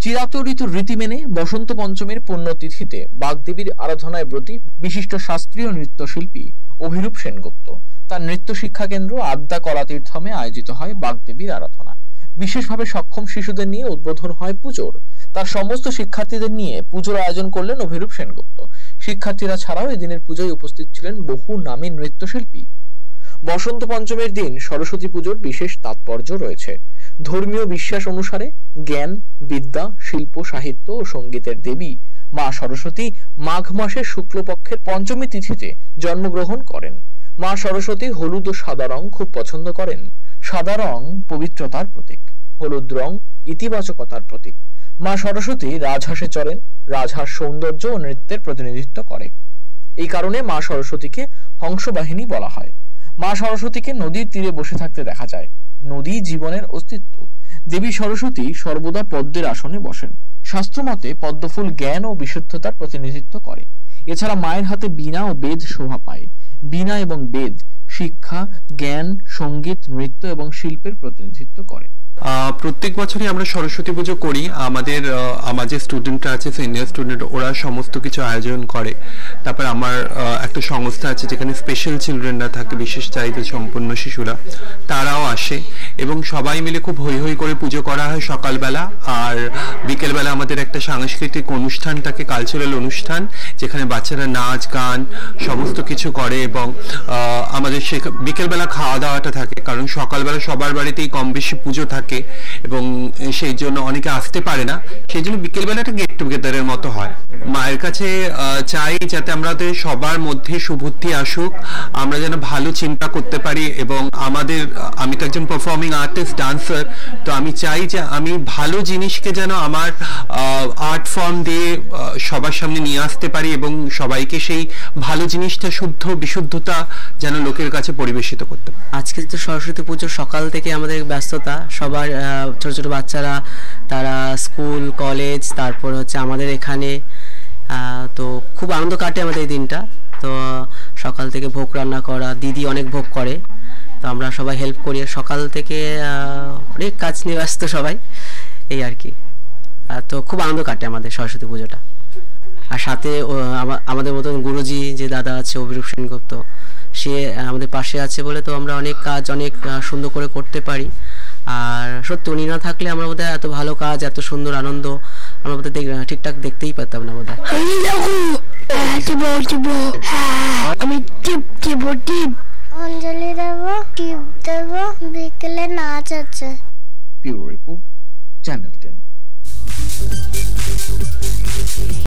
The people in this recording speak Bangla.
চিরাচরিত রীতি মেনে বসন্ত পঞ্চমীর পুণ্যতিথিতে বাগদেবীর আরাধনায় ব্রতী বিশিষ্ট শাস্ত্রীয় নৃত্যশিল্পী অভিরূপ সেনগুপ্ত তার নৃত্য শিক্ষা কেন্দ্র আদ্যা কলাতীর্থমে আয়োজিত হয় বাগদেবীর আরাধনা। বিশেষভাবে সক্ষম শিশুদের নিয়ে উদ্বোধন হয় পুজোর। তার সমস্ত শিক্ষার্থীদের নিয়ে পুজোর আয়োজন করলেন অভিরূপ সেনগুপ্ত। শিক্ষার্থীরা ছাড়াও এদিনের পুজোয় উপস্থিত ছিলেন বহু নামী নৃত্যশিল্পী। বসন্ত পঞ্চমীর দিন সরস্বতী পুজোর বিশেষ তাৎপর্য রয়েছে। ধর্মীয় বিশ্বাস অনুসারে জ্ঞান, বিদ্যা, শিল্প, সাহিত্য ও সঙ্গীতের দেবী মা সরস্বতী মাঘ মাসের শুক্লপক্ষের পঞ্চমী তিথিতে জন্মগ্রহণ করেন। মা সরস্বতী হলুদ ও সাদা রং খুব পছন্দ করেন। সাদা রং পবিত্রতার প্রতীক, হলুদ রং ইতিবাচকতার প্রতীক। মা সরস্বতী রাজহাঁসে চড়েন। রাজহাঁস সৌন্দর্য ও নৃত্যের প্রতিনিধিত্ব করে। এই কারণে মা সরস্বতীকে হংসবাহিনী বলা হয়। মা সরস্বতীকে নদীর তীরে বসে থাকতে দেখা যায়। নদী জীবনের অস্তিত্ব। দেবী সরস্বতী সর্বদা পদ্মের আসনে বসেন। শাস্ত্রমতে পদ্মফুল জ্ঞান ও বিশুদ্ধতার প্রতিনিধিত্ব করে। এছাড়া মায়ের হাতে বীণা ও বেদ শোভা পায়। বীণা এবং বেদ শিক্ষা, জ্ঞান, সঙ্গীত, নৃত্য এবং শিল্পের প্রতিনিধিত্ব করে। প্রত্যেক বছরই আমরা সরস্বতী পুজো করি। আমাদের যে স্টুডেন্টরা আছে, সিনিয়র স্টুডেন্ট, ওরা সমস্ত কিছু আয়োজন করে। তারপর আমার একটা সংস্থা আছে যেখানে স্পেশাল চিলড্রেনরা থাকে, বিশেষ চাহিদা সম্পন্ন শিশুরা, তারাও আসে এবং সবাই মিলে খুব হৈ হৈ করে পুজো করা হয় সকালবেলা। আর বিকেলবেলা আমাদের একটা সাংস্কৃতিক অনুষ্ঠান থাকে, কালচারাল অনুষ্ঠান, যেখানে বাচ্চারা নাচ গান সমস্ত কিছু করে এবং আমাদের বিকেলবেলা খাওয়া দাওয়াটা থাকে, কারণ সকালবেলা সবার বাড়িতেই কম বেশি পুজো থাকে এবং সেই জন্য অনেকে আসতে পারে না। সেই জন্য বিকেলবেলাটা গেট টুগেদারের মতো হয়। মায়ের কাছে চাই যাতে আমাদের সবার মধ্যে সুবুদ্ধি আসুক, আমরা যেন ভালো চিন্তা করতে পারি এবং আমি তো একজন পারফর্মিং আর্টিস্ট, ডান্সার, তো আমি চাই যে আমি ভালো জিনিসকে যেন আমার আর্ট ফর্ম দিয়ে সবার সামনে নিয়ে আসতে পারি এবং সবাইকে সেই ভালো জিনিসটা শুদ্ধ বিশুদ্ধতা যেন লোকের কাছে পরিবেশিত করতে পারি। আজকে তো সরস্বতী পুজোর সকাল থেকে আমাদের ব্যস্ততা, সবার ছোট ছোট বাচ্চারা তারা স্কুল কলেজ, তারপর হচ্ছে আমাদের এখানে, তো খুব আনন্দ কাটে আমাদের এই দিনটা। তো সকাল থেকে ভোগ রান্না করা, দিদি অনেক ভোগ করে, তো আমরা সবাই হেল্প করি। সকাল থেকে অনেক কাজ নিয়ে ব্যস্ত সবাই, এই আর কি। তো খুব আনন্দ কাটে আমাদের সরস্বতী পুজোটা। আর সাথে আমাদের মতন গুরুজি যে দাদা আছে অভিরূপ সেনগুপ্ত, সে আমাদের পাশে আছে বলে তো আমরা অনেক কাজ অনেক সুন্দর করে করতে পারি। আর সত্যি উনি না থাকলে আমরা বোধহয় এত ভালো কাজ, এত সুন্দর আনন্দ আমরা বোধহয় ঠিকঠাক দেখতেই পেতাম না বোধহয়। আমি অঞ্জলি দেব, টিপ দেব, বিকেলে নাচ আছে। Bureau report, channel.